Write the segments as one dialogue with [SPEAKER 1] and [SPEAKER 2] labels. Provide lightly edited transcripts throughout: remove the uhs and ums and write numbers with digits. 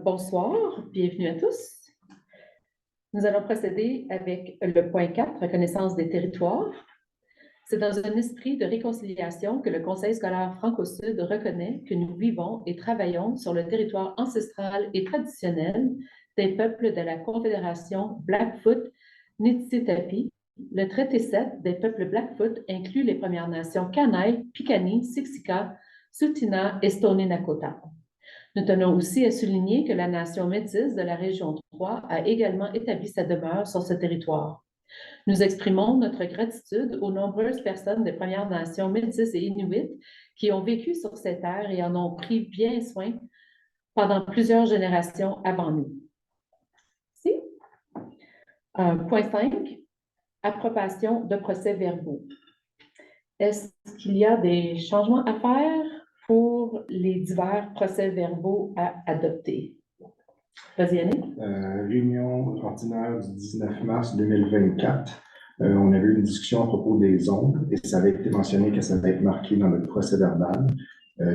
[SPEAKER 1] Bonsoir, bienvenue à tous. Nous allons procéder avec le point 4, reconnaissance des territoires. C'est dans un esprit de réconciliation que le Conseil scolaire Franco-Sud reconnaît que nous vivons et travaillons sur le territoire ancestral et traditionnel des peuples de la Confédération Blackfoot Niitsitapi. Le traité 7 des peuples Blackfoot inclut les Premières Nations Kainai, Piikani, Siksika, Tsuut'ina et Stoney Nakoda. Nous tenons aussi à souligner que la nation métisse de la région 3 a également établi sa demeure sur ce territoire. Nous exprimons notre gratitude aux nombreuses personnes des Premières Nations métisses et inuites qui ont vécu sur ces terres et en ont pris bien soin pendant plusieurs générations avant nous. Ici, point 5, approbation de procès-verbaux. Est-ce qu'il y a des changements à faire pour les divers procès-verbaux à adopter? Vas-y, Yannick.
[SPEAKER 2] Réunion ordinaire du 19 mars 2024. On avait eu une discussion à propos des ondes et ça avait été mentionné que ça allait être marqué dans le procès-verbal.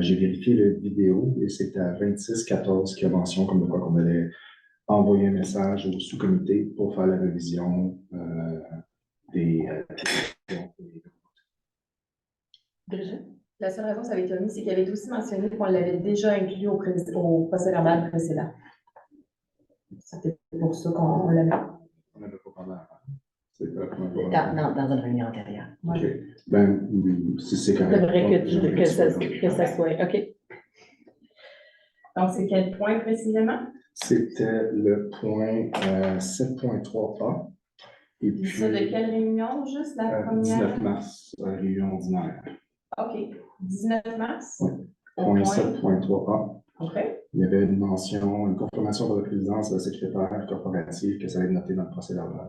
[SPEAKER 2] J'ai vérifié la vidéo et c'était à 26-14 qui a mention comme de quoi qu'on allait envoyer un message au sous-comité pour faire la révision des
[SPEAKER 1] Brigitte?
[SPEAKER 3] La seule raison que ça avait été omis, c'est qu'il avait aussi mentionné qu'on l'avait déjà inclus au procès-verbal précédent. C'était pour ça qu'on l'avait.
[SPEAKER 2] On n'avait pas parlé avant.
[SPEAKER 4] Dans une réunion antérieure.
[SPEAKER 2] OK. Ben, si c'est correct.
[SPEAKER 1] C'est vrai que ça soit. OK.
[SPEAKER 3] Donc, c'est quel point précisément?
[SPEAKER 2] C'était le point 7.3a. Et puis,
[SPEAKER 3] ça de quelle réunion, juste la première?
[SPEAKER 2] 19 mars, réunion ordinaire.
[SPEAKER 3] OK. 19 mars?
[SPEAKER 2] Oui. Point 7.3a.
[SPEAKER 3] OK.
[SPEAKER 2] Il y avait une mention, une confirmation par la présidence de la secrétaire corporative que ça allait être noté dans le procès-verbal.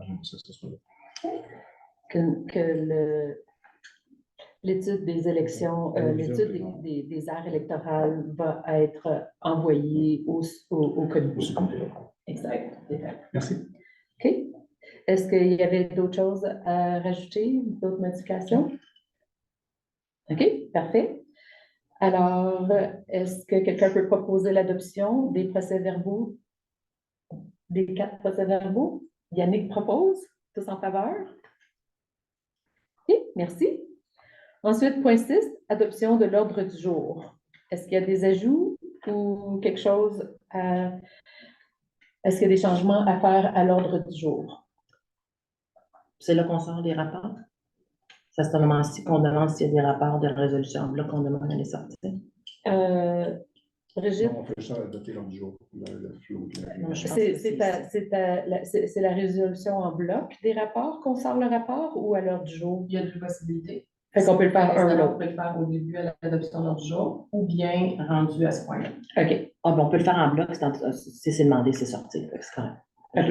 [SPEAKER 1] L'étude des élections, l'étude des aires électorales va être envoyée au comité.
[SPEAKER 3] Exact.
[SPEAKER 2] Merci.
[SPEAKER 1] OK. Est-ce qu'il y avait d'autres choses à rajouter, d'autres modifications? OK, parfait. Alors, est-ce que quelqu'un peut proposer l'adoption des procès-verbaux, des 4 procès-verbaux? Yannick propose, tous en faveur? OK, merci. Ensuite, point 6, adoption de l'ordre du jour. Est-ce qu'il y a des ajouts ou quelque chose à... Est-ce qu'il y a des changements à faire à l'ordre du jour?
[SPEAKER 4] C'est là qu'on sort des rapports. C'est à ce moment-ci qu'on demande s'il y a des rapports de résolution en bloc qu'on demande à les sortir.
[SPEAKER 1] Brigitte?
[SPEAKER 2] Non, on peut juste adopter l'ordre du jour.
[SPEAKER 1] C'est la résolution en bloc des rapports qu'on sort le rapport ou à l'heure du jour?
[SPEAKER 3] Il y a deux possibilités.
[SPEAKER 1] Fait qu'on peut le faire un ou l'autre.
[SPEAKER 3] On peut le faire au début à l'adoption de l'ordre du jour ou bien rendu à ce point-là.
[SPEAKER 1] OK.
[SPEAKER 4] Ah, bon, on peut le faire en bloc, si c'est demandé, c'est sorti. C'est correct.
[SPEAKER 1] OK.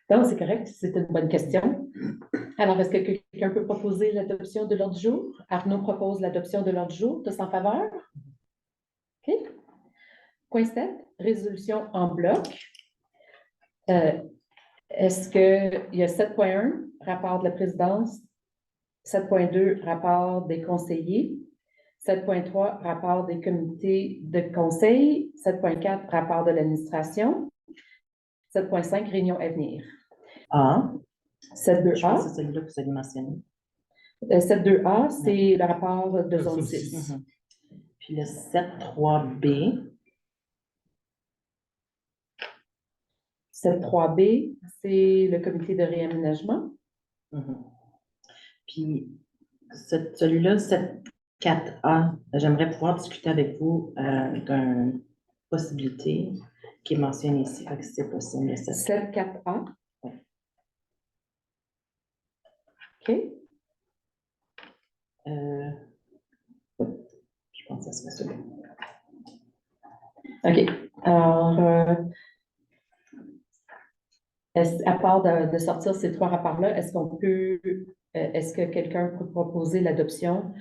[SPEAKER 1] Donc, c'est correct, c'est une bonne question. Alors, est-ce que quelqu'un peut proposer l'adoption de l'ordre du jour? Arnaud propose l'adoption de l'ordre du jour. Tous en faveur? OK. Point 7, résolution en bloc. Est-ce qu'il y a 7.1, rapport de la présidence, 7.2, rapport des conseillers, 7.3, rapport des comités de conseil, 7.4, rapport de l'administration, 7.5, réunion à venir.
[SPEAKER 4] A.
[SPEAKER 1] 7.2a.
[SPEAKER 4] Je pense que c'est celui-là que vous avez mentionné.
[SPEAKER 1] 7.2a, c'est le rapport de zone 6.
[SPEAKER 4] Puis le 7.3b.
[SPEAKER 1] 7.3b, c'est le comité de réaménagement.
[SPEAKER 4] Puis celui-là, 7.4a, j'aimerais pouvoir discuter avec vous d'une possibilité qui est mentionnée ici, si c'est possible.
[SPEAKER 1] 7.4a.
[SPEAKER 4] Oui.
[SPEAKER 1] OK.
[SPEAKER 4] Je pense que ça serait celui-là.
[SPEAKER 1] OK. Alors, à part de sortir ces 3 rapports-là, est-ce que quelqu'un peut proposer l'adoption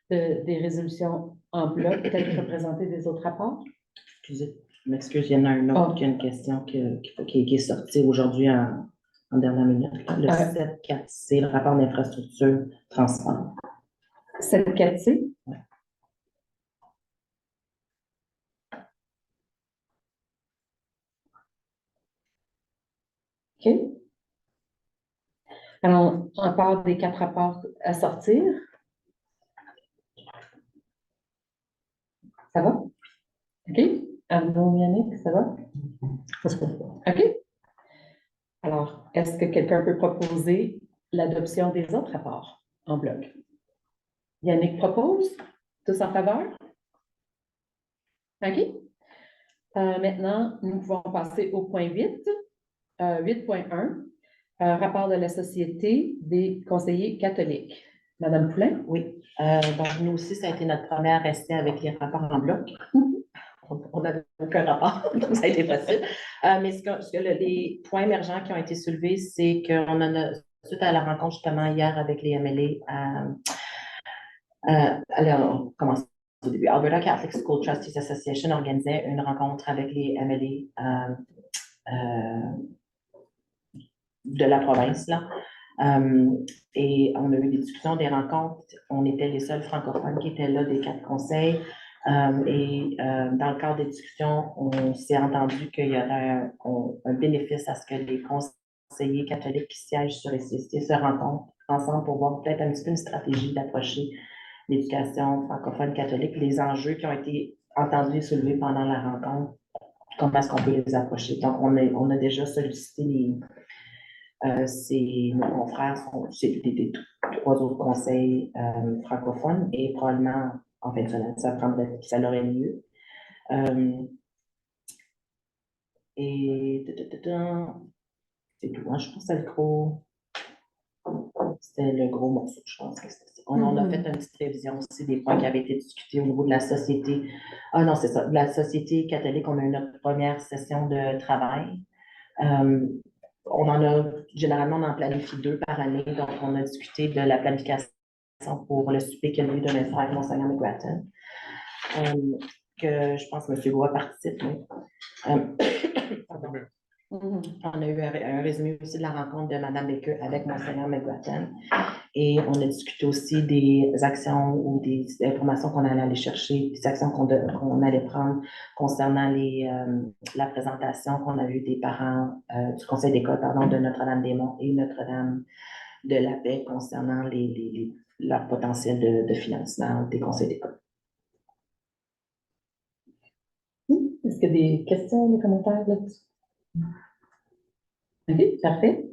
[SPEAKER 1] des résolutions en bloc, peut-être représenter des autres rapports?
[SPEAKER 4] Excusez, je m'excuse, il y en a un autre qui a une question qui est sortie aujourd'hui en dernière minute. Le 7.4c, le rapport d'infrastructure transport.
[SPEAKER 1] 7.4c?
[SPEAKER 4] Oui.
[SPEAKER 1] OK. Alors, on part des 4 rapports à sortir. Ça va? OK. Arnaud, Yannick, ça va? OK. Alors, est-ce que quelqu'un peut proposer l'adoption des autres rapports en bloc? Yannick propose. Tous en faveur? OK. Maintenant, nous pouvons passer au point 8, 8.1, rapport de la Société des conseillers catholiques. Madame Poulain?
[SPEAKER 4] Oui, donc nous aussi, ça a été notre première essai avec les rapports en bloc. On n'avait aucun rapport, donc ça a été facile. Mais les points émergents qui ont été soulevés, c'est qu'on en a, suite à la rencontre justement hier avec les MLA, alors, on commence au début. Alberta Catholic School Trustees Association organisait une rencontre avec les MLA de la province, là. Et on a eu des discussions, des rencontres. On était les seuls francophones qui étaient là des 4 conseils. Dans le cadre des discussions, on s'est entendu qu'il y aurait un bénéfice à ce que les conseillers catholiques qui siègent sur les CST se rencontrent ensemble pour voir peut-être un petit peu une stratégie d'approcher l'éducation francophone catholique, les enjeux qui ont été entendus et soulevés pendant la rencontre, comment est-ce qu'on peut les approcher. Donc, on a déjà sollicité nos confrères, c'est des 3 autres conseils francophones et probablement en fin de semaine, ça aurait lieu. Et c'est tout. Moi, je pense que c'était le gros morceau, je pense que c'était ça. On a fait une petite révision aussi des points qui avaient été discutés au niveau de la société. Ah non, c'est ça. De la société catholique, on a eu notre première session de travail. Généralement, on en planifie 2 par année. Donc, on a discuté de la planification pour le souper qui a lieu demain soir avec Monseigneur McGrattan. Que je pense que M. Goua participe. On a eu un résumé aussi de la rencontre de Mme Baker avec Monseigneur McGrattan. Et on a discuté aussi des actions ou des informations qu'on allait aller chercher, des actions qu'on allait prendre concernant la présentation qu'on a eue des parents du conseil d'école, de Notre-Dame-des-Monts et Notre-Dame de la Paix concernant leur potentiel de financement des conseils d'école.
[SPEAKER 1] Est-ce qu'il y a des questions, des commentaires là-dessus? OK, parfait.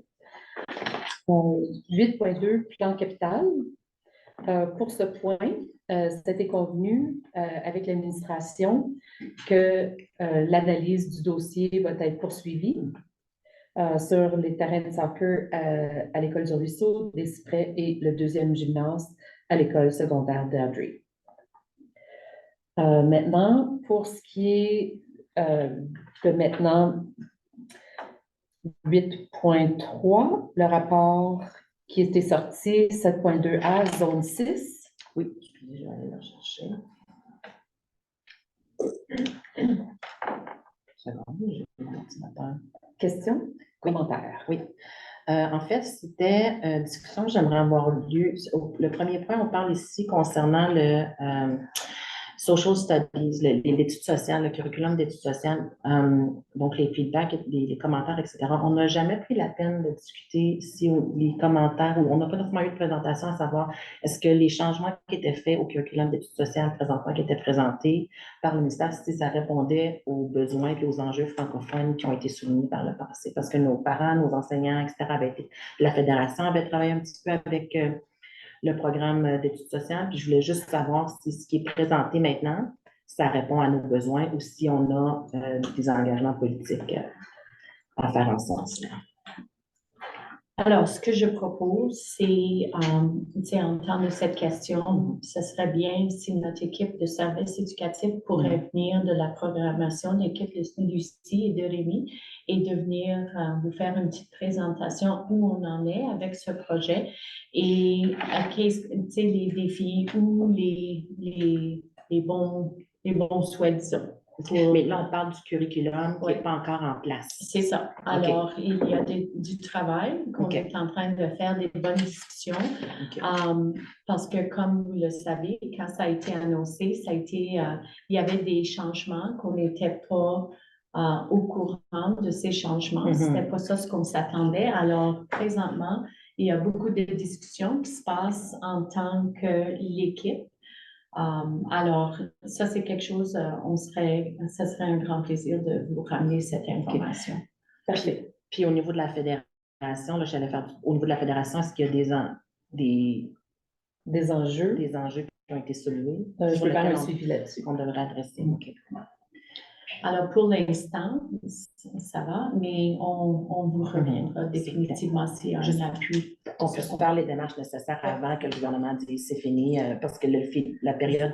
[SPEAKER 1] 8.2, plan capital. Pour ce point, c'était convenu avec l'administration que l'analyse du dossier va être poursuivie sur les terrains de soccer à l'école du Ruisseau, des Cyprès et le 2e gymnase à l'école secondaire d'Adry. Maintenant, pour ce qui est de maintenant 8.3, le rapport qui était sorti, 7.2A, zone 6.
[SPEAKER 4] Oui, je vais aller le chercher. J'ai mon ordinateur.
[SPEAKER 1] Question? Commentaire?
[SPEAKER 4] Oui. En fait, c'était une discussion que j'aimerais avoir lieu. Le premier point, on parle ici concernant le Social Studies, l'étude sociale, le curriculum d'études sociales, donc les feedbacks, les commentaires, etc. On n'a jamais pris la peine de discuter si les commentaires, ou on n'a pas forcément eu de présentation à savoir est-ce que les changements qui étaient faits au curriculum d'études sociales présentement, qui étaient présentés par le ministère, si ça répondait aux besoins et aux enjeux francophones qui ont été soulignés par le passé. Parce que nos parents, nos enseignants, etc., la fédération avait travaillé un petit peu avec le programme d'études sociales, puis je voulais juste savoir si ce qui est présenté maintenant, ça répond à nos besoins ou si on a des engagements politiques à faire en ce sens-là.
[SPEAKER 5] Alors, ce que je propose, c'est, en temps de cette question, ce serait bien si notre équipe de services éducatifs pourrait venir de la programmation, l'équipe de Lucie et de Rémi, et de venir vous faire une petite présentation où on en est avec ce projet et les défis ou les bons souhaits, disons.
[SPEAKER 4] Mais là, on parle du curriculum qui n'est pas encore en place.
[SPEAKER 5] C'est ça. Alors, il y a du travail qu'on est en train de faire, des bonnes discussions. Parce que, comme vous le savez, quand ça a été annoncé, il y avait des changements qu'on n'était pas au courant de ces changements.
[SPEAKER 4] Mhm.
[SPEAKER 5] C'était pas ça ce qu'on s'attendait. Alors, présentement, il y a beaucoup de discussions qui se passent en tant que l'équipe. Alors, ça, c'est quelque chose, ça serait un grand plaisir de vous ramener cette information.
[SPEAKER 4] Parfait. Puis au niveau de la fédération, là, au niveau de la fédération, est-ce qu'il y a
[SPEAKER 1] Des enjeux.
[SPEAKER 4] des enjeux qui ont été soulevés
[SPEAKER 1] Je
[SPEAKER 4] sur
[SPEAKER 1] peux faire un
[SPEAKER 4] lesquels
[SPEAKER 1] suivi là-dessus.
[SPEAKER 4] on devrait adresser? OK.
[SPEAKER 5] Alors, pour l'instant, ça va, mais on vous reviendra définitivement s'il y a un appui.
[SPEAKER 4] On puisse faire les démarches nécessaires avant que le gouvernement dise c'est fini, parce que la période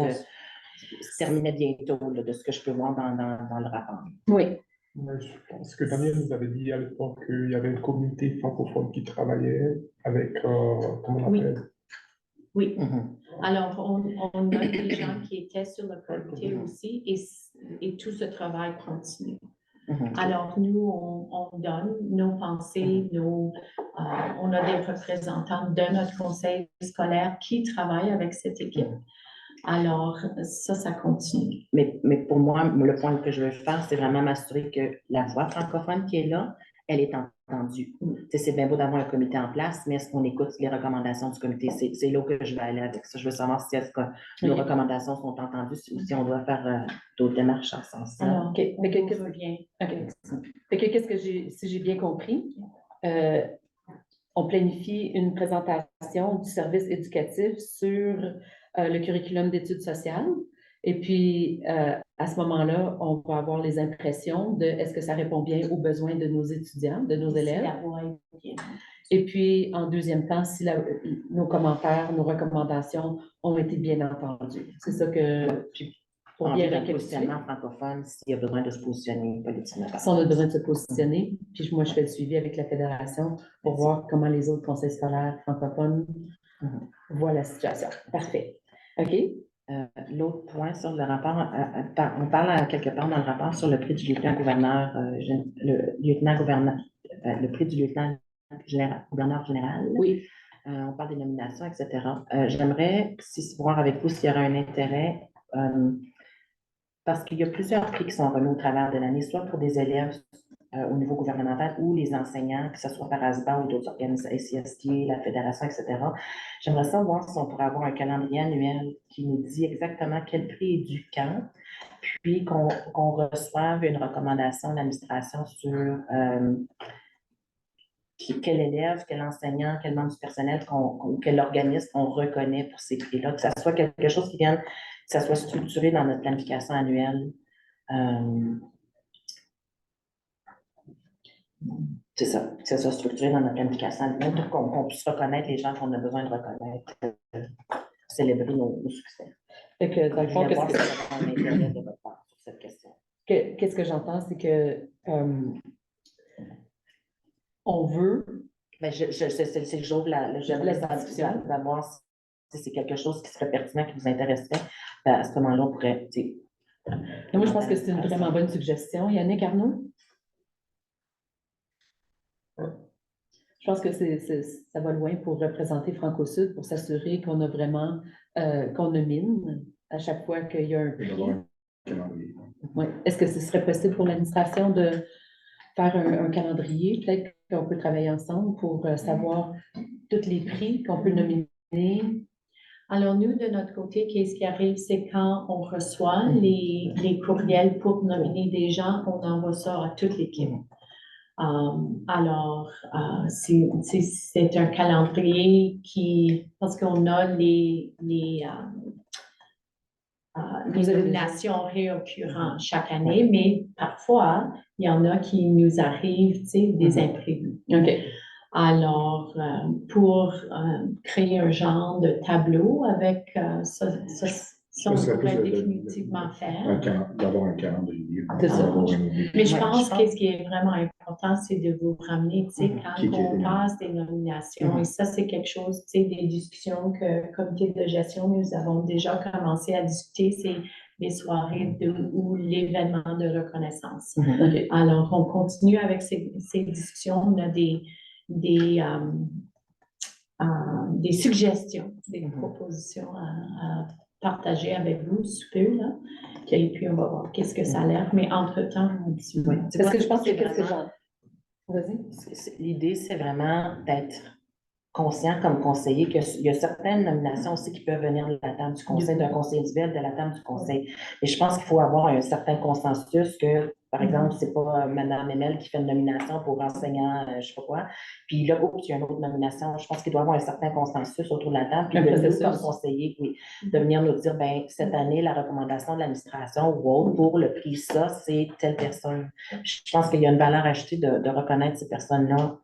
[SPEAKER 4] se terminait bientôt, là, de ce que je peux voir dans le rapport.
[SPEAKER 1] Oui.
[SPEAKER 6] Ouais, je pense que Daniel nous avait dit à l'époque qu'il y avait une communauté francophone qui travaillait avec, comment on
[SPEAKER 5] Oui.
[SPEAKER 6] appelle?
[SPEAKER 5] Oui.
[SPEAKER 4] Mhm.
[SPEAKER 5] Alors, on a des gens qui étaient sur le comité aussi et tout ce travail continue.
[SPEAKER 4] Mhm.
[SPEAKER 5] Alors, nous, on donne nos pensées, on a des représentants de notre conseil scolaire qui travaillent avec cette équipe. Alors, ça continue.
[SPEAKER 4] Mais pour moi, le point que je veux faire, c'est vraiment m'assurer que la voix francophone qui est là, elle est entendue. Tu sais, c'est bien beau d'avoir un comité en place, mais est-ce qu'on écoute les recommandations du comité? C'est là que je vais aller avec ça. Je veux savoir si est-ce que nos recommandations sont entendues ou si on doit faire d'autres démarches en ce sens-là.
[SPEAKER 5] Alors,
[SPEAKER 1] OK.
[SPEAKER 5] on vous revient.
[SPEAKER 1] OK. Fait que qu'est-ce que si j'ai bien compris, on planifie une présentation du service éducatif sur le curriculum d'études sociales. Et puis, à ce moment-là, on va avoir les impressions de est-ce que ça répond bien aux besoins de nos étudiants, de nos élèves. Et puis, en deuxième temps, si nos commentaires, nos recommandations ont été bien entendues. C'est ça que... Pour bien
[SPEAKER 4] le
[SPEAKER 1] récapituler.
[SPEAKER 4] positionnement francophone, s'il y a besoin de se positionner politiquement.
[SPEAKER 1] Si on a besoin de se positionner, puis moi, je fais le suivi avec la fédération pour voir comment les autres conseils scolaires francophones voient la situation. Parfait. OK.
[SPEAKER 4] L'autre point sur le rapport, on parle quelque part dans le rapport sur le prix du lieutenant-gouverneur, le prix du lieutenant-gouverneur général.
[SPEAKER 1] Oui.
[SPEAKER 4] On parle des nominations, etc. J'aimerais voir avec vous s'il y aura un intérêt, parce qu'il y a plusieurs prix qui sont remis au travers de l'année, soit pour des élèves au niveau gouvernemental ou les enseignants, que ce soit par ASBA ou d'autres organismes, ACST, la Fédération, etc. J'aimerais savoir si on pourrait avoir un calendrier annuel qui nous dit exactement quel prix est dû quand, puis qu'on reçoive une recommandation de l'administration sur quel élève, quel enseignant, quel membre du personnel, quel organisme on reconnaît pour ces prix-là, que ça soit quelque chose qui vienne, que ça soit structuré dans notre planification annuelle. C'est ça, que ça soit structuré dans notre planification annuelle pour qu'on puisse reconnaître les gens qu'on a besoin de reconnaître, célébrer nos succès.
[SPEAKER 1] Fait que, dans le fond, qu'est-ce que j'entends, c'est que on veut.
[SPEAKER 4] Ben, c'est le jour de j'aimerais savoir si c'est quelque chose qui serait pertinent, qui vous intéresserait. Ben, à ce moment-là, on pourrait.
[SPEAKER 1] Moi, je pense que c'est une vraiment bonne suggestion. Yannick Arnaud? Je pense que ça va loin pour représenter Franco-Sud, pour s'assurer qu'on a vraiment, qu'on nomine à chaque fois qu'il y a un prix. Ouais. Est-ce que ce serait possible pour l'administration de faire un calendrier? Peut-être qu'on peut travailler ensemble pour savoir tous les prix qu'on peut nominer.
[SPEAKER 5] Alors, nous, de notre côté, qu'est-ce qui arrive, c'est quand on reçoit les courriels pour nominer des gens, on envoie ça à toute l'équipe. Alors, c'est un calendrier parce qu'on a les nominations réoccurrentes chaque année, mais parfois, il y en a qui nous arrivent, des imprévus.
[SPEAKER 1] OK.
[SPEAKER 5] Alors, pour créer un genre de tableau avec ça on pourrait définitivement faire.
[SPEAKER 2] D'avoir un calendrier.
[SPEAKER 5] Mais je pense que ce qui est vraiment important, c'est de vous ramener, quand on passe des nominations, et ça, c'est quelque chose, des discussions que, comité de gestion, nous avons déjà commencé à discuter, c'est les soirées ou l'événement de reconnaissance.
[SPEAKER 1] Okay.
[SPEAKER 5] Alors, on continue avec ces discussions, on a des suggestions, des propositions à partager avec vous sous peu, là. Et puis, on va voir qu'est-ce que ça a l'air. Mais entre-temps,
[SPEAKER 4] Oui.
[SPEAKER 1] Parce que je pense que
[SPEAKER 4] C'est
[SPEAKER 1] qu'est-ce que
[SPEAKER 4] vraiment-
[SPEAKER 1] j'en... Vas-y.
[SPEAKER 4] L'idée, c'est vraiment d'être conscient comme conseiller qu'il y a certaines nominations aussi qui peuvent venir de la table du conseil, d'un conseil individuel, de la table du conseil. Et je pense qu'il faut avoir un certain consensus que, par exemple, c'est pas Mme Emel qui fait une nomination pour enseignant, je sais pas quoi, puis là, oups, il y a une autre nomination. Je pense qu'il doit y avoir un certain consensus autour de la table, puis
[SPEAKER 1] Un
[SPEAKER 4] de nous,
[SPEAKER 1] processus.
[SPEAKER 4] comme conseillers, oui, de venir nous dire, ben cette année, la recommandation de l'administration ou autre pour le prix ça, c'est telle personne. Je pense qu'il y a une valeur ajoutée de reconnaître ces personnes-là,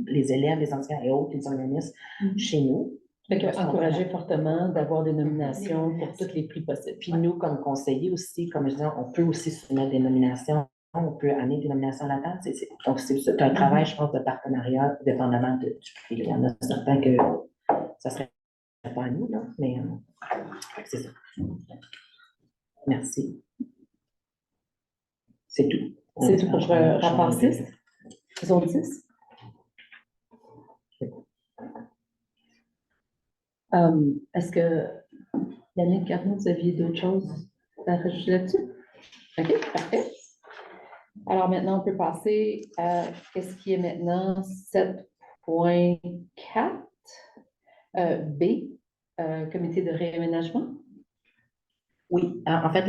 [SPEAKER 4] les élèves, les enseignants et autres, les organismes chez nous.
[SPEAKER 1] Fait que encourager fortement d'avoir des nominations pour tous les prix possibles.
[SPEAKER 4] Puis nous, comme conseillers aussi, comme je disais, on peut aussi soumettre des nominations, on peut amener des nominations à la table. Donc, c'est un travail, je pense, de partenariat, dépendamment du prix. Il y en a certains que ça serait pas à nous, là, mais c'est ça. Merci. C'est tout.
[SPEAKER 1] C'est tout pour rapport 6. Zone 6. Est-ce que Yannick Garneau, vous aviez d'autres choses à rajouter là-dessus? OK, parfait. Alors maintenant, on peut passer à ce qui est maintenant 7.4 B, comité de réaménagement.
[SPEAKER 4] Oui, en fait,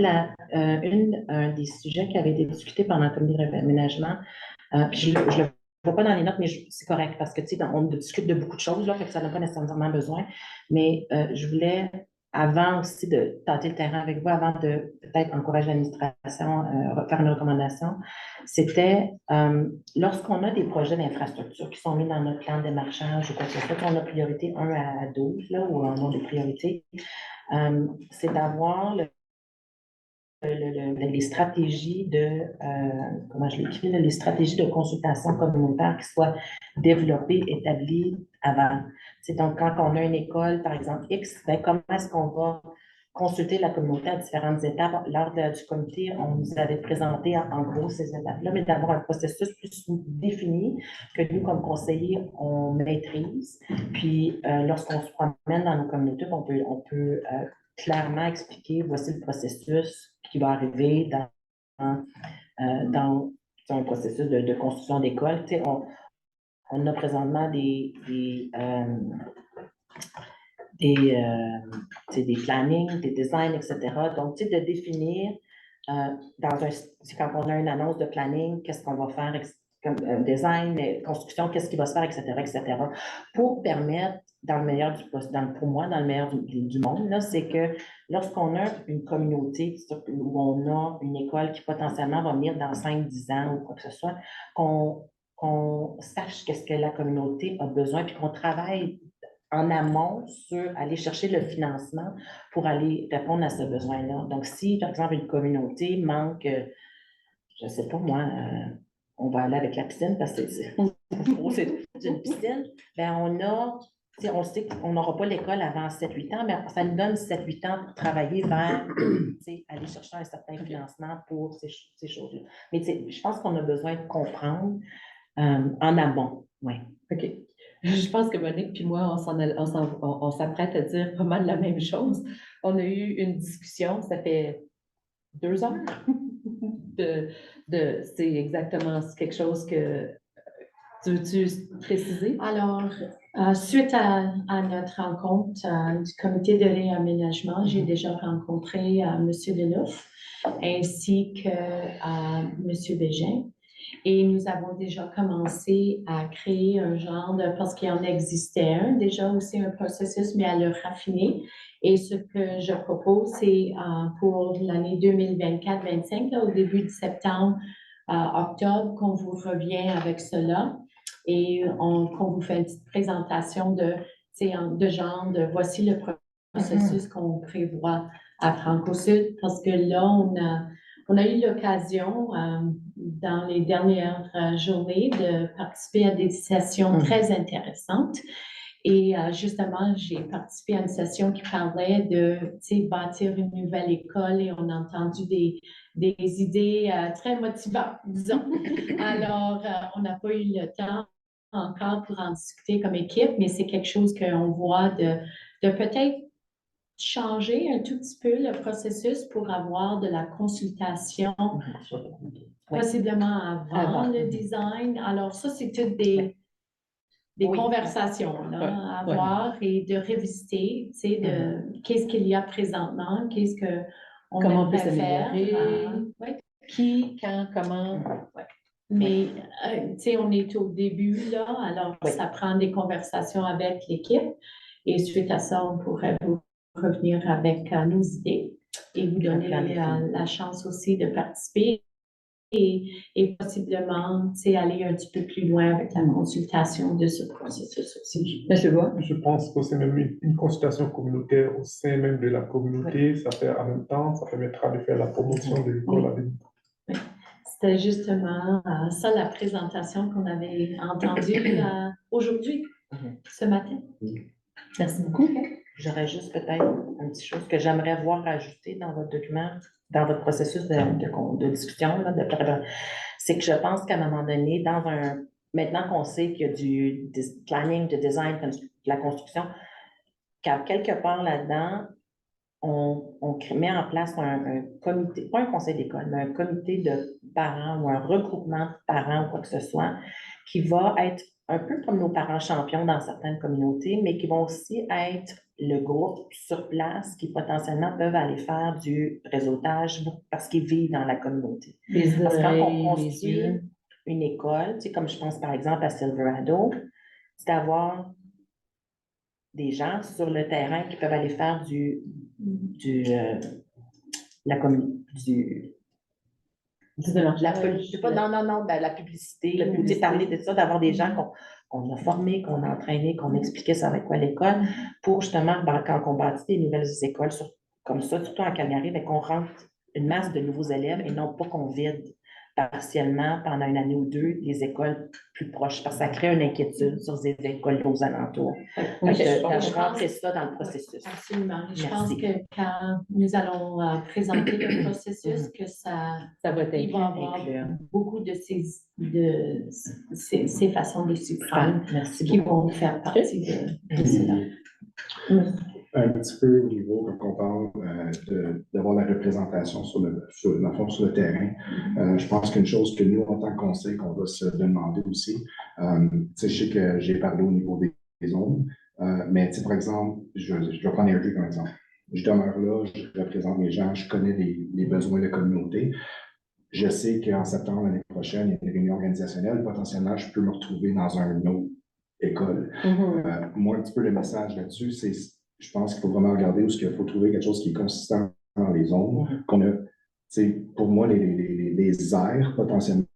[SPEAKER 4] un des sujets qui avait été discuté pendant le comité de réaménagement, puis je ne le vois pas dans les notes, mais c'est correct parce que, tu sais, on discute de beaucoup de choses, là, fait que ça n'a pas nécessairement besoin, mais je voulais, avant aussi de tenter le terrain avec vous, avant de peut-être encourager l'administration, faire une recommandation, c'était lorsqu'on a des projets d'infrastructure qui sont mis dans notre plan de démarchage ou quoi que ce soit, qu'on a priorité 1 à 12, là, ou en nom de priorité, c'est d'avoir les stratégies comment je l'écris, les stratégies de consultation communautaire qui soient développées, établies avant. C'est donc quand on a une école, par exemple X, ben, comment est-ce qu'on va consulter la communauté à différentes étapes? Lors du comité, on nous avait présenté en gros ces étapes-là, mais d'avoir un processus plus défini que nous, comme conseillers, on maîtrise. Puis, lorsqu'on se promène dans nos communautés, on peut clairement expliquer, voici le processus qui va arriver dans un processus de construction d'école. Tu sais, on a présentement des plannings, des designs, etc. Donc, tu sais, de définir quand on a une annonce de planning, qu'est-ce qu'on va faire, comme design, construction, qu'est-ce qui va se faire, etc., pour permettre, pour moi, dans le meilleur du monde, là, c'est que lorsqu'on a une communauté où on a une école qui potentiellement va venir dans 5-10 ans ou quoi que ce soit, qu'on sache qu'est-ce que la communauté a besoin, puis qu'on travaille en amont sur aller chercher le financement pour aller répondre à ce besoin-là. Donc, si, par exemple, une communauté manque, je ne sais pas moi, on va aller avec la piscine parce que c'est une piscine, bien, on sait qu'on n'aura pas l'école avant 7-8 ans, mais ça nous donne 7-8 ans pour travailler vers, aller chercher un certain financement pour ces choses-là. Mais je pense qu'on a besoin de comprendre en amont. Oui.
[SPEAKER 1] OK. Je pense que Monique et moi, on s'apprête à dire pas mal la même chose. On a eu une discussion, ça fait 2 heures, c'est exactement quelque chose que tu veux-tu préciser?
[SPEAKER 5] Alors, suite à notre rencontre du comité de réaménagement, j'ai déjà rencontré M. Delouf ainsi que M. Bégin. Et nous avons déjà commencé à créer un genre parce qu'il y en existait un déjà aussi un processus, mais à le raffiner. Et ce que je propose, c'est pour l'année 2024-25, au début de septembre, octobre, qu'on vous revient avec cela et qu'on vous fait une petite présentation de genre de voici le processus qu'on prévoit à Franco-Sud, parce que là, on a eu l'occasion dans les dernières journées de participer à des sessions très intéressantes. Et justement, j'ai participé à une session qui parlait de bâtir une nouvelle école et on a entendu des idées très motivantes, disons. Alors, on n'a pas eu le temps encore pour en discuter comme équipe, mais c'est quelque chose qu'on voit de peut-être changer un tout petit peu le processus pour avoir de la consultation, possiblement avant le design. Alors, ça, c'est toutes des
[SPEAKER 4] Oui.
[SPEAKER 5] conversations là, à avoir et de revisiter, tu sais, de qu'est-ce qu'il y a présentement, qu'est-ce qu'on
[SPEAKER 1] Comment on peut
[SPEAKER 5] aimerait faire.
[SPEAKER 1] s'améliorer.
[SPEAKER 5] Ouais.
[SPEAKER 1] Qui, quand, comment.
[SPEAKER 5] Mais, tu sais, on est au début, là, alors ça prend des conversations avec l'équipe. Et suite à ça, on pourrait vous revenir avec nos idées et vous donner la chance aussi de participer et possiblement, tu sais, aller un petit peu plus loin avec la consultation de ce processus aussi.
[SPEAKER 1] Monsieur Bois?
[SPEAKER 6] Je pense que c'est même une consultation communautaire au sein même de la communauté. Ça fait en même temps, ça permettra de faire la promotion de l'école avec nous.
[SPEAKER 5] C'était justement ça la présentation qu'on avait entendue aujourd'hui, ce matin.
[SPEAKER 1] Merci beaucoup.
[SPEAKER 4] J'aurais juste peut-être une petite chose que j'aimerais voir ajouter dans votre document, dans votre processus de discussion, là, c'est que je pense qu'à un moment donné, maintenant qu'on sait qu'il y a du planning, de design, de la construction, qu'à quelque part là-dedans, on met en place un comité, pas un conseil d'école, mais un comité de parents ou un regroupement de parents ou quoi que ce soit, qui va être un peu comme nos parents champions dans certaines communautés, mais qui vont aussi être le groupe sur place qui potentiellement peuvent aller faire du réseautage parce qu'ils vivent dans la communauté. Parce que quand on construit une école, tu sais, comme je pense par exemple à Silverado, c'est d'avoir des gens sur le terrain qui peuvent aller faire la publicité, ou parler de ça, d'avoir des gens qu'on a formés, qu'on a entraînés, qu'on expliquait ça avec quoi l'école, pour justement, quand on bâtit des nouvelles écoles comme ça, surtout en Calgary, qu'on rentre une masse de nouveaux élèves et non pas qu'on vide partiellement pendant une année ou deux des écoles plus proches, parce que ça crée une inquiétude sur des écoles aux alentours. Je rentrais ça dans le processus.
[SPEAKER 5] Absolument. Je pense que quand nous allons présenter le processus, que ça va être il va y avoir beaucoup de ces façons de s'y prendre qui vont faire partie de cela.
[SPEAKER 2] Un petit peu au niveau, quand on parle d'avoir la représentation sur le terrain, je pense qu'une chose que nous, en tant que conseil, qu'on va se demander aussi, je sais que j'ai parlé au niveau des zones, mais par exemple, je vais prendre Airdrie comme exemple. Je demeure là, je représente les gens, je connais les besoins de la communauté. Je sais qu'en septembre l'année prochaine, il y a une réunion organisationnelle. Potentiellement, je peux me retrouver dans une autre école. Moi, un petit peu le message là-dessus, c'est je pense qu'il faut vraiment regarder où il faut trouver quelque chose qui est consistant dans les zones. Qu'on a, pour moi, les aires potentiellement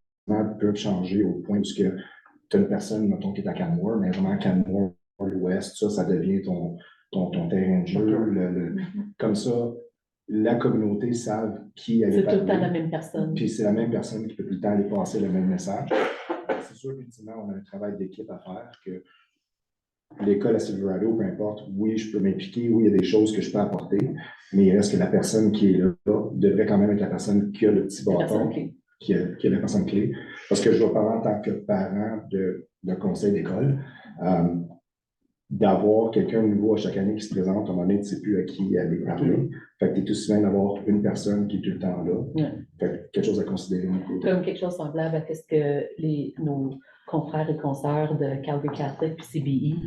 [SPEAKER 2] peuvent changer au point où tu as une personne, mettons, qui est à Canmore, mais vraiment Canmore, l'Ouest, ça devient ton terrain de jeu. Comme ça, la communauté savent qui elle est.
[SPEAKER 1] C'est tout le temps la même personne.
[SPEAKER 2] Puis c'est la même personne qui peut tout le temps aller passer le même message. C'est sûr qu'ultimement, on a un travail d'équipe à faire, que l'école à Silverado, peu importe, oui, je peux m'impliquer, oui, il y a des choses que je peux apporter, mais il reste que la personne qui est là devrait quand même être la personne qui a le petit bâton, qui est la personne clé. Parce que je dois parler en tant que parent de conseil d'école. D'avoir quelqu'un de nouveau à chaque année qui se présente, à un moment donné, tu ne sais plus à qui aller parler. Fait que tu es tout aussi bien d'avoir une personne qui est tout le temps là. Fait que quelque chose à considérer.
[SPEAKER 1] Comme quelque chose semblable à ce que nos confrères et consoeurs de Calgary Catholic et CBE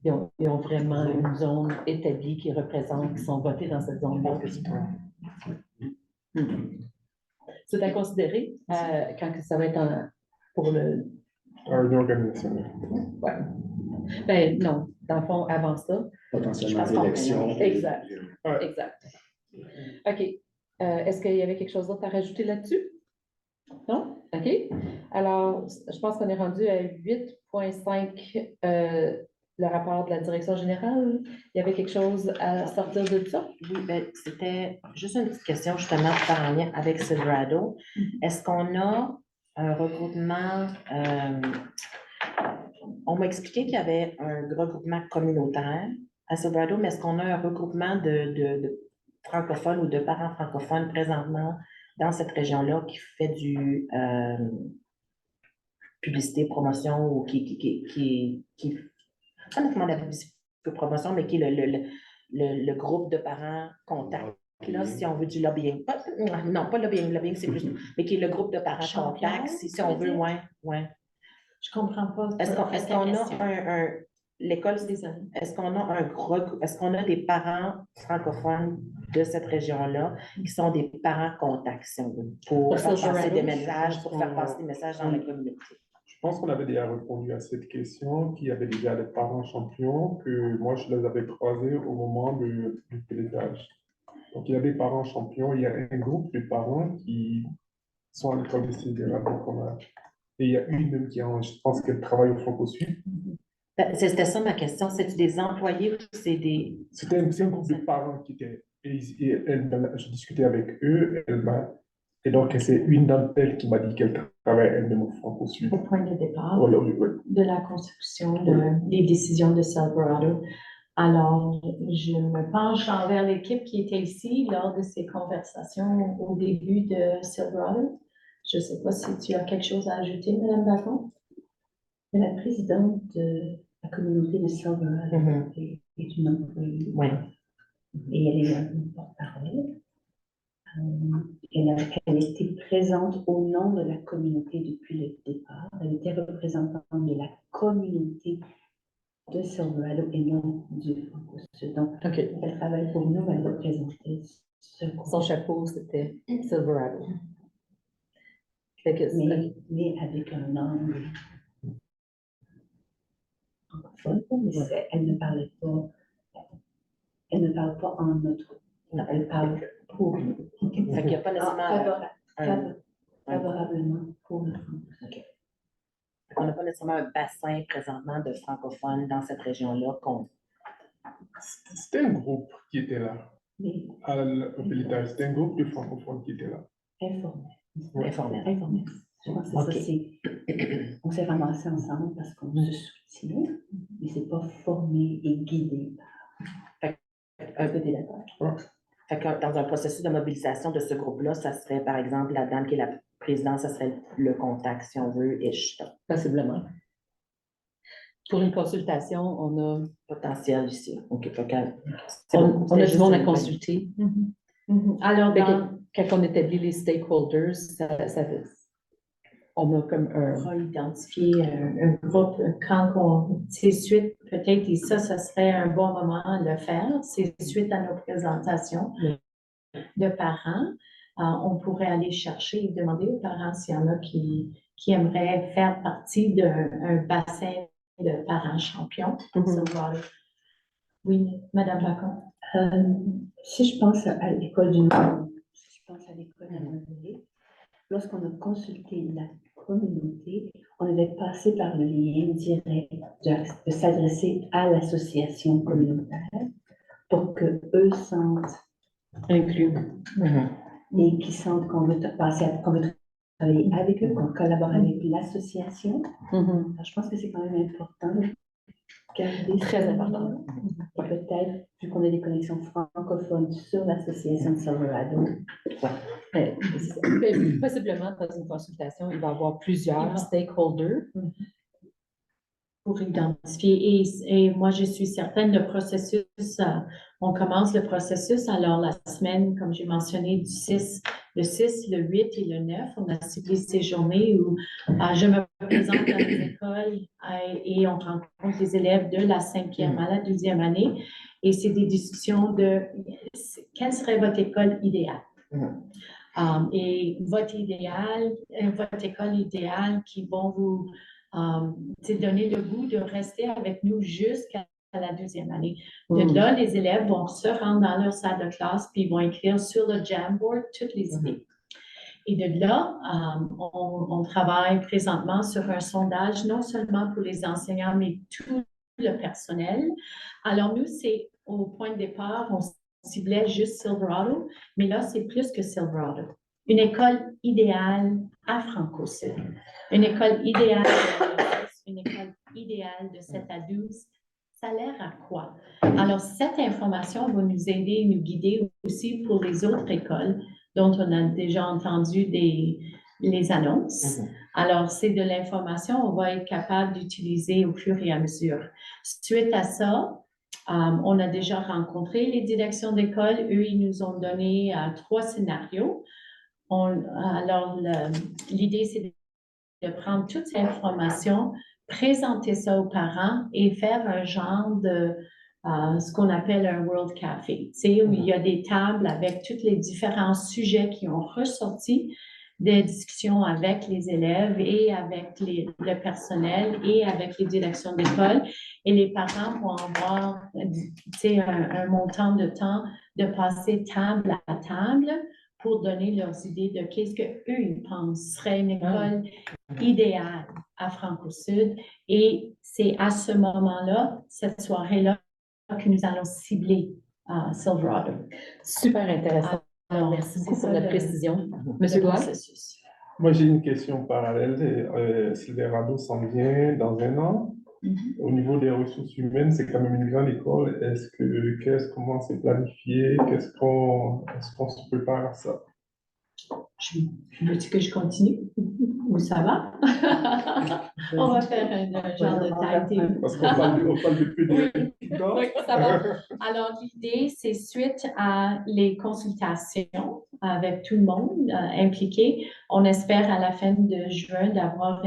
[SPEAKER 1] ils ont vraiment une zone établie qui représente, qui sont votés dans cette zone-là. C'est à considérer quand ça va être pour le...
[SPEAKER 6] Une organisation.
[SPEAKER 1] Ouais. Ben non, dans le fond, avant ça.
[SPEAKER 2] Potentiellement l'élection.
[SPEAKER 1] Exact. Exact. OK. Est-ce qu'il y avait quelque chose d'autre à rajouter là-dessus? Non? OK. Alors, je pense qu'on est rendu à 8.5, le rapport de la direction générale. Il y avait quelque chose à sortir de ça?
[SPEAKER 4] Oui, ben, c'était juste une petite question justement en lien avec Silverado. Est-ce qu'on a un regroupement, on m'a expliqué qu'il y avait un regroupement communautaire à Silverado, mais est-ce qu'on a un regroupement de francophones ou de parents francophones présentement dans cette région-là qui fait du publicité, promotion ou qui pas nécessairement de la publicité, promotion, mais qui est le groupe de parents contact, là, si on veut du lobbying. Non, pas lobbying, lobbying c'est plus, mais qui est le groupe de parents
[SPEAKER 5] Champion,
[SPEAKER 4] contact, si on veut, ouais.
[SPEAKER 5] Je comprends pas.
[SPEAKER 4] Est-ce qu'on a l'école,
[SPEAKER 5] Désolée.
[SPEAKER 4] est-ce qu'on a des parents francophones de cette région-là qui sont des parents contacts, si on veut, pour faire passer des messages, dans la communauté?
[SPEAKER 6] Je pense qu'on avait déjà répondu à cette question, qu'il y avait déjà des parents champions, que moi, je les avais croisés au moment du pilotage. Donc, il y a des parents champions, il y a un groupe de parents qui sont à l'école de Cédéra. Et il y a une même je pense qu'elle travaille au Franco-Sud.
[SPEAKER 4] C'était ça ma question, c'est des employés ou c'est des...
[SPEAKER 6] C'est un groupe de parents qui était, je discutais avec eux, et donc c'est une d'entre elles qui m'a dit qu'elle travaille elle-même au Franco-Sud.
[SPEAKER 5] Au point de départ
[SPEAKER 6] Voilà, oui.
[SPEAKER 5] de la construction des décisions de Silverado. Alors, je me penche envers l'équipe qui était ici lors de ces conversations au début de Silverado. Je ne sais pas si tu as quelque chose à ajouter, Mme Bacon.
[SPEAKER 7] La présidente de la communauté de Silverado est une employée.
[SPEAKER 4] Oui.
[SPEAKER 7] Et elle est une porte-parole. Elle était présente au nom de la communauté depuis le départ. Elle était représentante de la communauté de Silverado et non du Franco-Sud. Donc, elle travaille pour nous, elle représentait
[SPEAKER 1] son chapeau, c'était Silverado.
[SPEAKER 7] Mais avec un angle francophone, elle ne parlait pas. Elle ne parle pas en notre. Non, elle parle pour nous.
[SPEAKER 4] Fait qu'il n'y a pas nécessairement
[SPEAKER 7] favorablement pour le Franco-Sud.
[SPEAKER 4] On n'a pas nécessairement un bassin présentement de francophones dans cette région-là.
[SPEAKER 6] C'était un groupe qui était là. Au pilotage, c'était un groupe de francophones qui était là.
[SPEAKER 7] Informel. Je pense que ça, on s'est ramassés ensemble parce qu'on se soutient, mais c'est pas formé et guidé par le délégateur.
[SPEAKER 4] Fait que dans un processus de mobilisation de ce groupe-là, ça serait, par exemple, la dame qui est la présidente, ça serait le contact, si on veut, ish.
[SPEAKER 1] Possiblement. Pour une consultation, on a
[SPEAKER 4] potentiel ici. OK.
[SPEAKER 1] On a du monde à consulter.
[SPEAKER 5] Alors,
[SPEAKER 1] quand on établit les stakeholders, on a comme
[SPEAKER 5] on va identifier un groupe. Quand c'est suite, peut-être, et ça serait un bon moment à le faire, c'est suite à nos présentations de parents. On pourrait aller chercher et demander aux parents s'il y en a qui aimeraient faire partie d'un bassin de parents champions. Oui, Mme Bacon.
[SPEAKER 7] Si je pense à l'école du Nord, si je pense à l'école à Montréal, lorsqu'on a consulté la communauté, on avait passé par le lien direct de s'adresser à l'association communautaire pour qu'eux sentent
[SPEAKER 1] inclus
[SPEAKER 7] et qu'ils sentent qu'on veut travailler avec eux, qu'on collabore avec l'association. Je pense que c'est quand même important de garder
[SPEAKER 1] très important.
[SPEAKER 7] Et peut-être, vu qu'on a des connexions francophones sur l'association de Silverado.
[SPEAKER 1] Possiblement, dans une consultation, il va y avoir plusieurs stakeholders.
[SPEAKER 5] Pour identifier. Et moi, je suis certaine, le processus, on commence le processus. Alors, la semaine, comme j'ai mentionné, le 6, le 8 et le 9, on a ciblé ces journées où je me présente dans les écoles et on rencontre les élèves de la 5e à la 12e année. Et c'est des discussions de quelle serait votre école idéale. Et votre école idéale qui vont vous donner le goût de rester avec nous jusqu'à la 12e année. De là, les élèves vont se rendre dans leur salle de classe puis ils vont écrire sur le Jamboard toutes les idées. Et de là, on travaille présentement sur un sondage, non seulement pour les enseignants, mais tout le personnel. Alors nous, c'est au point de départ, on ciblait juste Silverado, mais là, c'est plus que Silverado. Une école idéale à Franco-Sud. Une école idéale une école idéale de 7 à 12. Ça a l'air à quoi? Alors, cette information va nous aider, nous guider aussi pour les autres écoles dont on a déjà entendu les annonces. Alors, c'est de l'information, on va être capable d'utiliser au fur et à mesure. Suite à ça, On a déjà rencontré les directions d'école. Eux, ils nous ont donné 3 scénarios. Alors, l'idée, c'est de prendre toute cette information, présenter ça aux parents et faire un genre de ce qu'on appelle un World Café, tu sais, où il y a des tables avec tous les différents sujets qui ont ressorti des discussions avec les élèves et avec le personnel et avec les directions d'école. Et les parents vont avoir, tu sais, un montant de temps de passer table à table pour donner leurs idées de qu'est-ce qu'eux, ils pensent serait une école idéale à Franco-Sud. Et c'est à ce moment-là, cette soirée-là, que nous allons cibler Silverado.
[SPEAKER 1] Super intéressant.
[SPEAKER 5] Alors,
[SPEAKER 1] Merci
[SPEAKER 5] c'est
[SPEAKER 1] beaucoup pour
[SPEAKER 5] ça,
[SPEAKER 1] la
[SPEAKER 5] le-
[SPEAKER 1] précision. Monsieur
[SPEAKER 5] le
[SPEAKER 1] Loire?
[SPEAKER 5] processus.
[SPEAKER 6] Moi, j'ai une question parallèle. Silverado s'en vient dans un an. Au niveau des ressources humaines, c'est quand même une grande école. Comment c'est planifié? Est-ce qu'on se prépare à ça?
[SPEAKER 5] Veux-tu que je continue? Ou ça va? On va faire un genre de timetable.
[SPEAKER 6] Parce qu'on parle depuis de
[SPEAKER 5] Oui, ça va. Alors, l'idée, c'est suite à les consultations avec tout le monde impliqué, on espère à la fin de juin d'avoir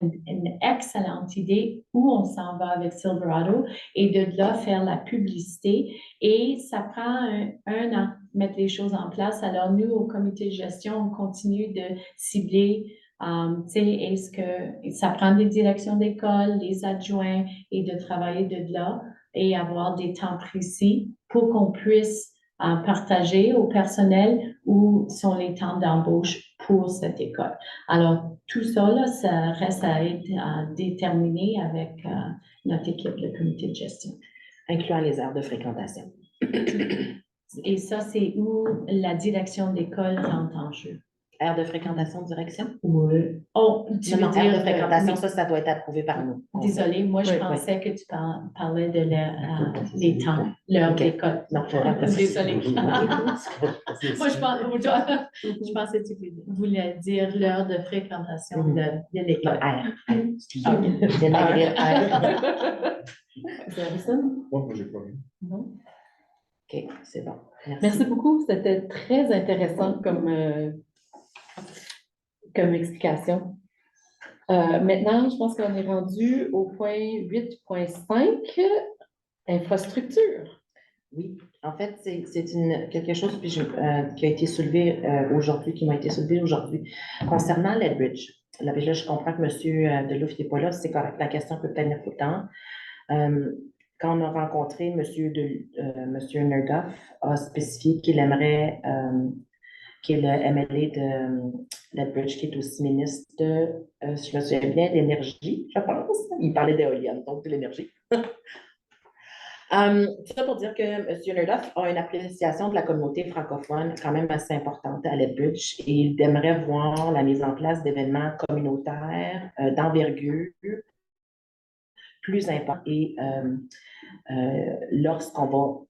[SPEAKER 5] une excellente idée où on s'en va avec Silverado et de là faire la publicité. Et ça prend un an mettre les choses en place. Alors, nous, au comité de gestion, on continue de cibler. Tu sais, est-ce que ça prend des directions d'école, les adjoints et de travailler de là et avoir des temps précis pour qu'on puisse partager au personnel où sont les temps d'embauche pour cette école. Alors, tout ça, là, ça reste à être déterminé avec notre équipe, le comité de gestion.
[SPEAKER 4] Incluant les heures de fréquentation.
[SPEAKER 5] Et ça, c'est où la direction d'école rentre en jeu.
[SPEAKER 4] Heures de fréquentation, direction?
[SPEAKER 5] Oui. Oh, tu veux
[SPEAKER 4] Non,
[SPEAKER 5] dire
[SPEAKER 4] heures de fréquentation,
[SPEAKER 5] oui.
[SPEAKER 4] ça doit être approuvé par nous.
[SPEAKER 5] Désolée, moi, je
[SPEAKER 1] Oui,
[SPEAKER 5] pensais que tu parlais de les temps, l'heure
[SPEAKER 4] Ok.
[SPEAKER 5] d'école.
[SPEAKER 4] Non, faut pas
[SPEAKER 5] Désolée. Moi, je
[SPEAKER 6] Mhm.
[SPEAKER 5] pensais que tu voulais dire l'heure de fréquentation de l'école.
[SPEAKER 4] R.
[SPEAKER 5] Ok.
[SPEAKER 4] C'est la grille R.
[SPEAKER 1] Monsieur Harrison?
[SPEAKER 2] Moi, j'ai pas vu.
[SPEAKER 1] Non?
[SPEAKER 4] OK, c'est bon.
[SPEAKER 1] Merci beaucoup. C'était très intéressant comme explication. Maintenant, je pense qu'on est rendu au point 8.5, infrastructure.
[SPEAKER 4] Oui, en fait, c'est quelque chose qui a été soulevé aujourd'hui, qui m'a été soulevé aujourd'hui. Concernant l'Edbridge, là, je comprends que M. Delouf n'est pas là, c'est correct, la question peut tenir tout le temps. Quand on a rencontré M. Nerdoff, a spécifié qu'il aimerait, qui est le MLA de l'Edbridge, qui est aussi ministre de, si je me souviens bien, d'énergie, je pense. Il parlait d'éolienne, donc de l'énergie. Tout ça pour dire que M. Nerdoff a une appréciation de la communauté francophone quand même assez importante à l'Edbridge et il aimerait voir la mise en place d'événements communautaires d'envergure plus importants. Et lorsqu'on va,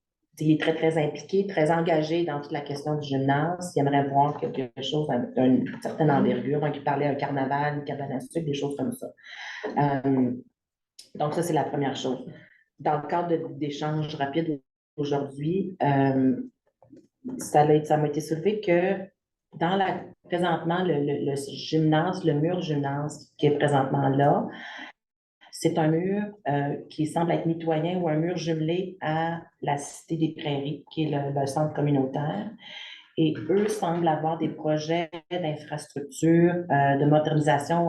[SPEAKER 4] il est très, très impliqué, très engagé dans toute la question du gymnase, il aimerait voir quelque chose d'une certaine envergure. Donc, il parlait d'un carnaval, une cabane à sucre, des choses comme ça. Donc, ça, c'est la première chose. Dans le cadre d'échanges rapides aujourd'hui, ça m'a été soulevé que présentement, le gymnase, le mur gymnase qui est présentement là, c'est un mur qui semble être mitoyen ou un mur jumelé à la Cité des Prairies, qui est le centre communautaire. Et eux semblent avoir des projets d'infrastructure, de modernisation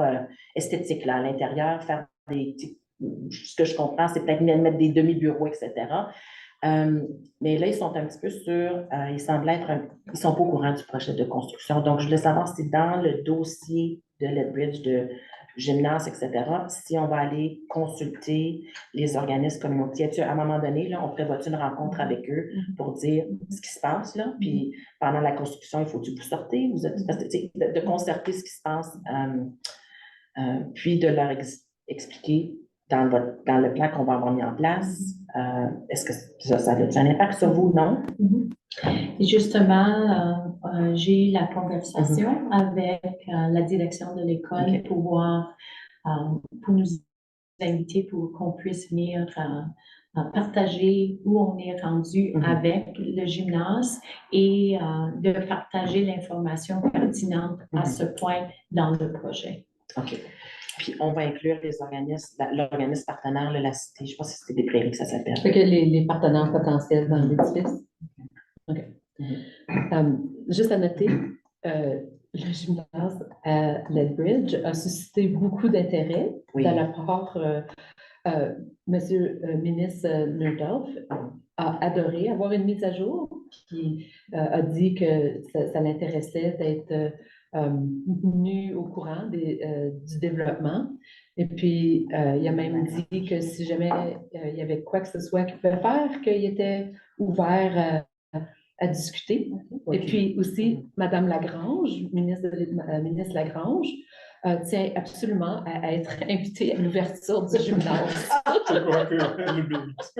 [SPEAKER 4] esthétique là, à l'intérieur, faire ce que je comprends, c'est peut-être mettre des demi-bureaux, etc. Mais là, ils sont un petit peu ils semblent ils sont pas au courant du projet de construction. Donc, je voulais savoir si dans le dossier de l'Edbridge, de gymnase, etc., si on va aller consulter les organismes communautaires. À un moment donné, là, on prévoit une rencontre avec eux pour dire ce qui se passe, là, puis pendant la construction, il faut-tu vous sortir, de concerter ce qui se passe, puis de leur expliquer dans le plan qu'on va avoir mis en place, est-ce que ça a un impact sur vous, non?
[SPEAKER 5] Et justement, j'ai eu la conversation avec la direction de l'école pour nous inviter pour qu'on puisse venir partager où on est rendu avec le gymnase et de partager l'information pertinente à ce point dans le projet.
[SPEAKER 4] OK. Puis, on va inclure les organismes, l'organisme partenaire, la cité, je pense que c'était des prairies que ça s'appelle.
[SPEAKER 1] Fait que les partenaires potentiels dans l'édifice. OK. Juste à noter, le gymnase à Lethbridge a suscité beaucoup d'intérêt de la part Monsieur ministre Nerdolf a adoré avoir une mise à jour, puis a dit que ça l'intéressait d'être tenu au courant du développement. Et puis, il a même dit que si jamais il y avait quoi que ce soit qu'il pouvait faire, qu'il était ouvert à discuter. Et puis aussi, Madame Lagrange, ministre Lagrange, tient absolument à être invitée à l'ouverture du gymnase.
[SPEAKER 6] Je crois que le mérite.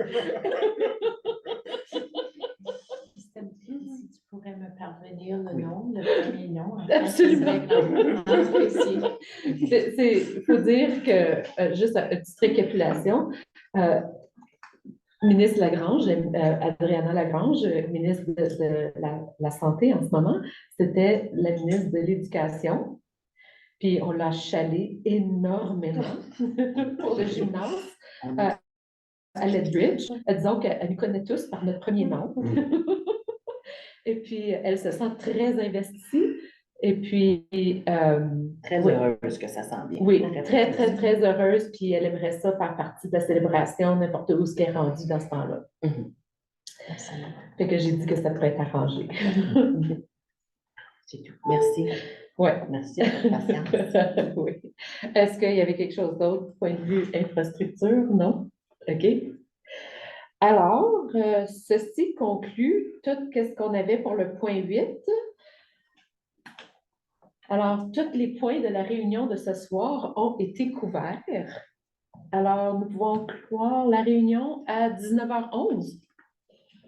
[SPEAKER 5] Si tu pourrais me parvenir le nom, le premier nom.
[SPEAKER 1] Absolument.
[SPEAKER 5] Apprécié.
[SPEAKER 1] Il faut dire que, juste une petite récapitulation, ministre Lagrange, Adriana Lagrange, ministre de la Santé en ce moment, c'était la ministre de l'Éducation. Puis on l'a chalé énormément pour le gymnase à Lethbridge. Disons qu'elle nous connaît tous par notre premier nom. Et puis, elle se sent très investie. Et puis,
[SPEAKER 4] très heureuse que ça sent bien.
[SPEAKER 1] Oui, très heureuse. Puis, elle aimerait ça faire partie de la célébration, n'importe où ce qui est rendu dans ce temps-là. Fait que j'ai dit que ça pourrait être arrangé.
[SPEAKER 4] C'est tout. Merci.
[SPEAKER 1] Oui.
[SPEAKER 4] Merci de votre patience.
[SPEAKER 1] Oui. Est-ce qu'il y avait quelque chose d'autre du point de vue infrastructure? Non? OK. Alors, ceci conclut tout ce qu'on avait pour le point 8. Alors, tous les points de la réunion de ce soir ont été couverts. Alors, nous pouvons clore la réunion à 19h11.